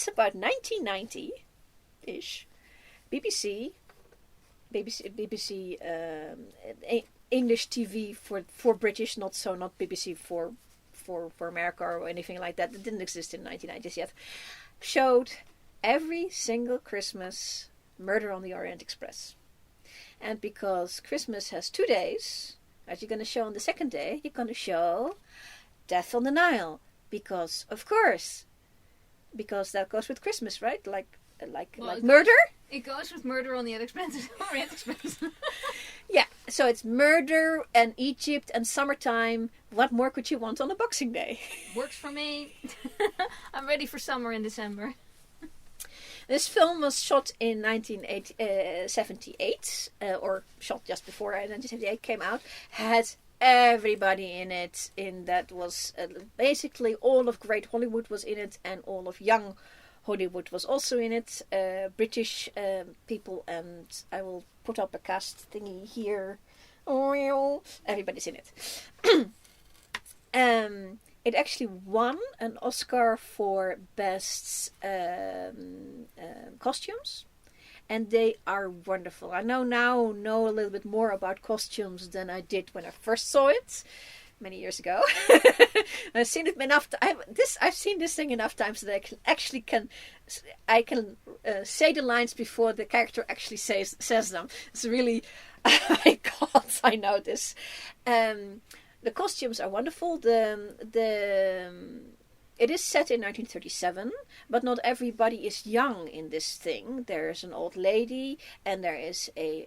that's about 1990-ish. BBC English TV for British, not BBC for America or anything like that. It didn't exist in the 1990s yet. Showed every single Christmas Murder on the Orient Express. And because Christmas has 2 days, as you're going to show on the second day, you're going to show Death on the Nile. Because, of course, because that goes with Christmas, right? Like murder? It goes with Murder on the Orient Express. Yeah, so it's murder and Egypt and summertime. What more could you want on a Boxing Day? Works for me. I'm ready for summer in December. This film was shot in 1978, or shot just before 1978 came out. Had everybody in it. That was basically all of Great Hollywood was in it, and all of young Hollywood was also in it. British people, and I will put up a cast thingy here. Everybody's in it. It actually won an Oscar for best costumes, and they are wonderful. I know a little bit more about costumes than I did when I first saw it many years ago. I've seen it enough. I've seen this thing enough times that I can say the lines before the character actually says them. It's really, my God, I know this. The costumes are wonderful. It is set in 1937, but not everybody is young in this thing. There's an old lady, and there is a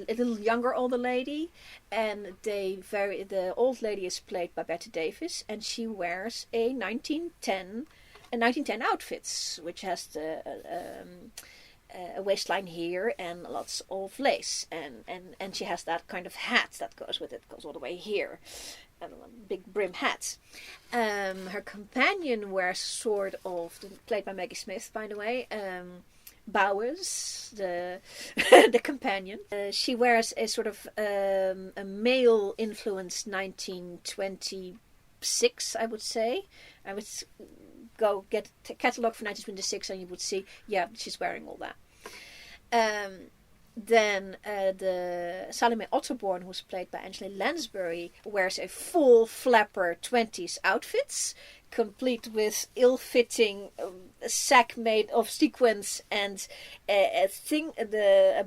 little younger older lady, and the old lady is played by Bette Davis, and she wears a 1910 outfits, which has a waistline here and lots of lace, and she has that kind of hat that goes with it, goes all the way here, a big brim hat. Her companion wears sort of, played by Maggie Smith, by the way, Bowers, the companion. She wears a sort of a male-influenced 1926, I would say. I would go get a catalogue for 1926 and you would see, yeah, she's wearing all that. Then the Salome Otterbourne, who's played by Lansbury, wears a full flapper 20s outfits, complete with ill-fitting sack made of sequins and a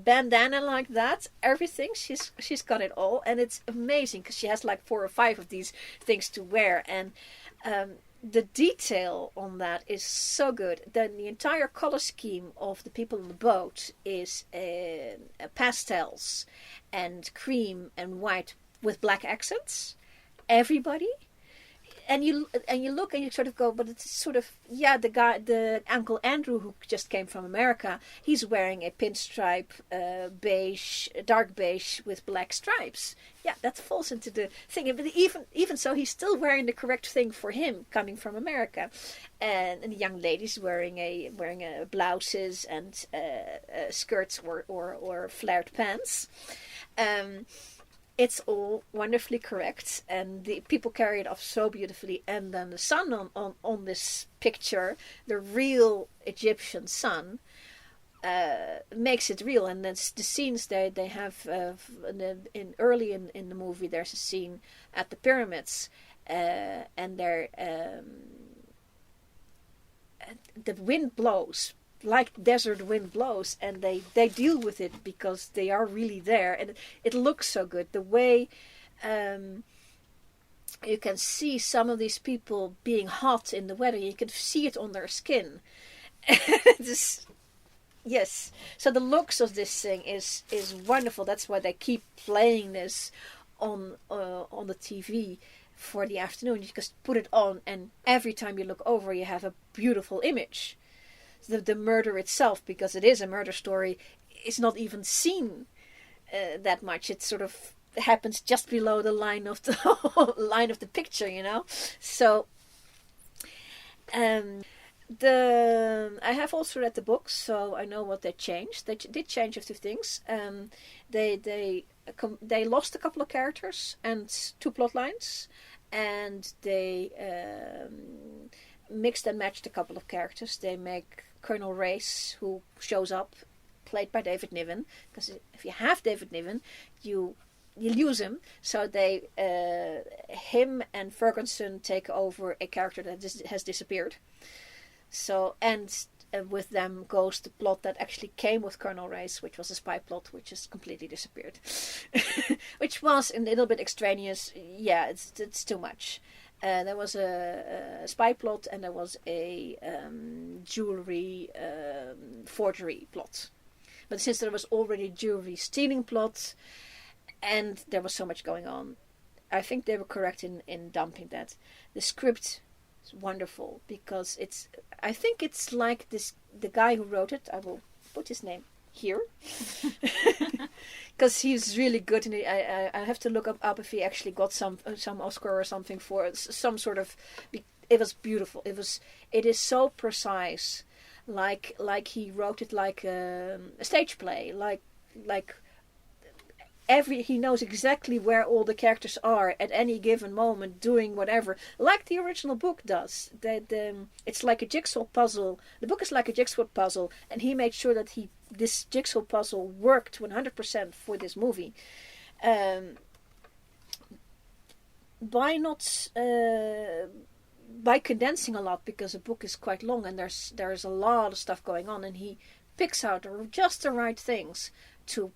bandana like that. Everything, she's got it all, and it's amazing because she has like 4 or 5 of these things to wear, and the detail on that is so good. Then the entire color scheme of the people on the boat is pastels and cream and white with black accents. Everybody. And you look and you sort of go, but it's sort of, yeah, the Uncle Andrew who just came from America, he's wearing a pinstripe dark beige with black stripes. Yeah, that falls into the thing. But even so, he's still wearing the correct thing for him, coming from America. And the young lady's wearing blouses and skirts or flared pants. It's all wonderfully correct, and the people carry it off so beautifully. And then the sun on this picture, the real Egyptian sun, makes it real. And then the scenes they have early in the movie, there's a scene at the pyramids, and the wind blows. Like desert wind blows, and they deal with it because they are really there, and it looks so good. The way you can see some of these people being hot in the weather, you can see it on their skin. Yes, so the looks of this thing is wonderful. That's why they keep playing this on the TV for the afternoon. You just put it on, and every time you look over, you have a beautiful image. The murder itself, because it is a murder story, is not even seen that much. It sort of happens just below the line of the picture, you know. So I have also read the books, so I know what they changed. They did change a few things. They lost a couple of characters and 2 plot lines, and they mixed and matched a couple of characters. They make Colonel Race, who shows up, played by David Niven, because if you have David Niven, you lose him. So they him and Ferguson take over a character that has disappeared. So, and with them goes the plot that actually came with Colonel Race, which was a spy plot, which has completely disappeared. Which was a little bit extraneous. Yeah, it's too much. There was a spy plot, and there was a jewelry forgery plot. But since there was already jewelry stealing plot, and there was so much going on, I think they were correct in dumping that. The script is wonderful, because I think it's like this. The guy who wrote it, I will put his name here, because he's really good. And I have to look up if he actually got some Oscar or something for some sort of. It was beautiful. It is so precise. Like he wrote it like a stage play, like he knows exactly where all the characters are at any given moment, doing whatever, like the original book does. It's like a jigsaw puzzle. The book is like a jigsaw puzzle, and he made sure that this jigsaw puzzle worked 100% for this movie. By condensing a lot, because the book is quite long and there's a lot of stuff going on, and he picks out just the right things to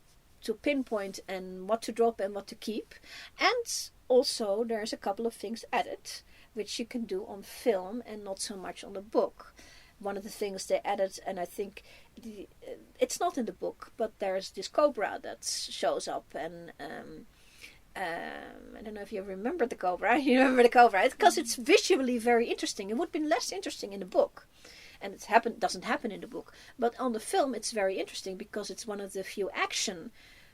pinpoint, and what to drop and what to keep. And also there's a couple of things added which you can do on film and not so much on the book. One of the things they added, and I think it's not in the book, but there's this cobra that shows up, and I don't know if you remember the cobra. You remember the cobra? Because it's visually very interesting. It would have been less interesting in the book. And doesn't happen in the book. But on the film it's very interesting, because it's one of the few action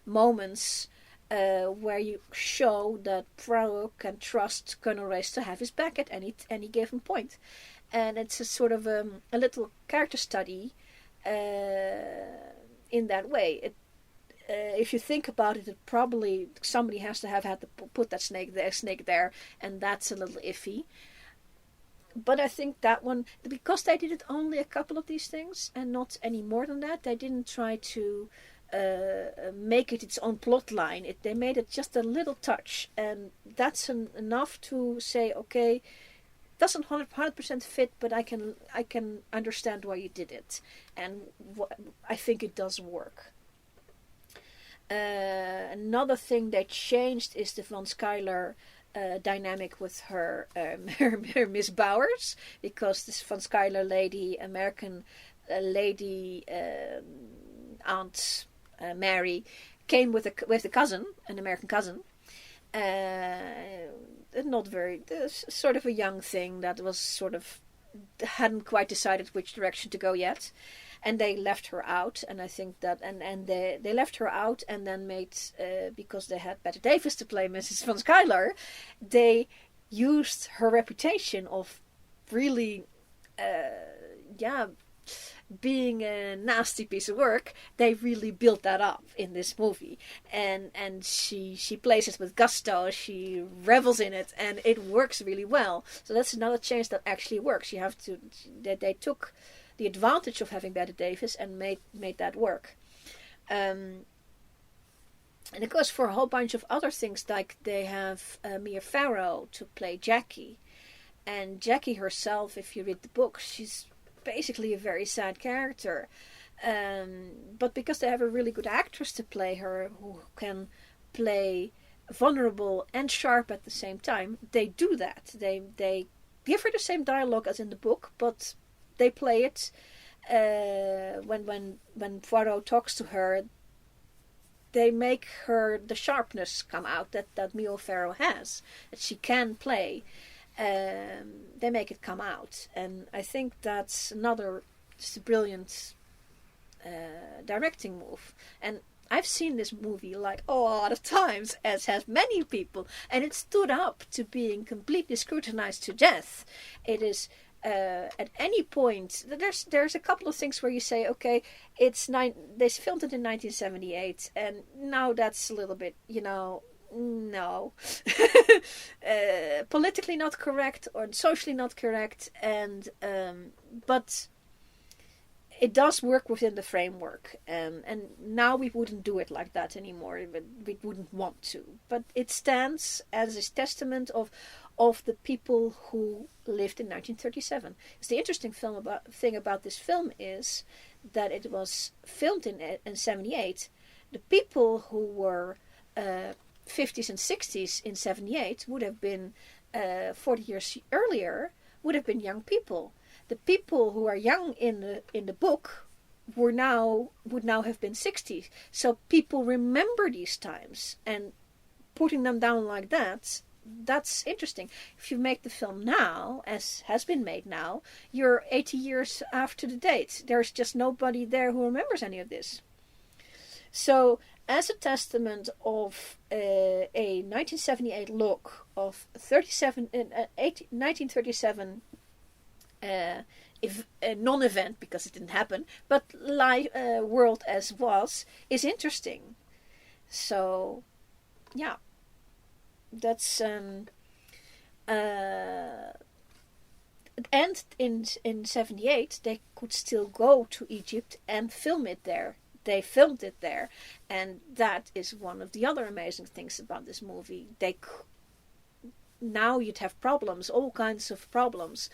moments where you show that Farrow can trust Colonel Race to have his back at any given point. And it's a sort of a little character study in that way. If you think about it, probably somebody has to have had to put that snake there, and that's a little iffy. But I think that one, because they did it only a couple of these things and not any more than that, they didn't try to make it its own plot line. They made it just a little touch, and that's enough to say, okay, doesn't 100% fit, but I can understand why you did it, and I think it does work. Another thing they changed is the Von Schuyler dynamic with her Miss Bowers, because this Von Schuyler lady, American lady, Aunt Mary, came with a cousin, an American cousin, not very, sort of a young thing that was sort of hadn't quite decided which direction to go yet. And they left her out, and I think that, and they left her out, and then made, because they had Bette Davis to play Mrs. Von Schuyler, they used her reputation of really, being a nasty piece of work. They really built that up in this movie, and she plays it with gusto. She revels in it, and it works really well. So that's another change that actually works. You have to, they took the advantage of having Bette Davis and made that work. And it goes for a whole bunch of other things, like they have Mia Farrow to play Jackie. And Jackie herself, if you read the book, she's basically a very sad character. But because they have a really good actress to play her, who can play vulnerable and sharp at the same time, they do that. They give her the same dialogue as in the book, but they play it when Farrow talks to her. They make her the sharpness come out that Mia Farrow has, that she can play. They make it come out, and I think that's another just a brilliant directing move. And I've seen this movie like a lot of times, as have many people, and it stood up to being completely scrutinized to death. It is. At any point, there's a couple of things where you say, okay, they filmed it in 1978, and now that's a little bit, no. Politically not correct or socially not correct, and but it does work within the framework, and now we wouldn't do it like that anymore. We wouldn't want to, but it stands as a testament of the people who lived in 1937. It's the interesting thing about this film is that it was filmed in 78. The people who were 50s and 60s in 78 would have been 40 years earlier would have been young people. The people who are young in the book would now have been 60. So people remember these times, and putting them down like that, that's interesting. If you make the film now, as has been made now, you're 80 years after the date. There's just nobody there who remembers any of this. So, as a testament of a 1978 look of 1937 non-event, because it didn't happen, but world as was, is interesting. So, yeah, that's and in 78 they could still go to Egypt and film it there. They filmed it there, and that is one of the other amazing things about this movie. Now you'd have problems, all kinds of problems.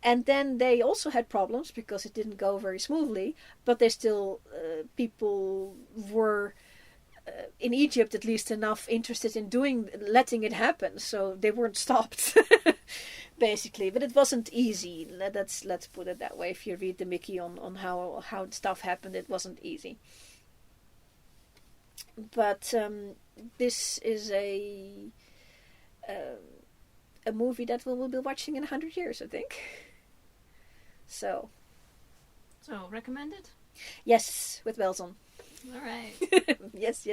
And then they also had problems because it didn't go very smoothly, but they still, people were, in Egypt at least, enough interested in letting it happen, so they weren't stopped, basically. But it wasn't easy, let's put it that way. If you read the Mickey on how stuff happened, it wasn't easy. But this is a movie that we will be watching in 100 years, I think. So recommended? Yes, with bells on. All right. Yes.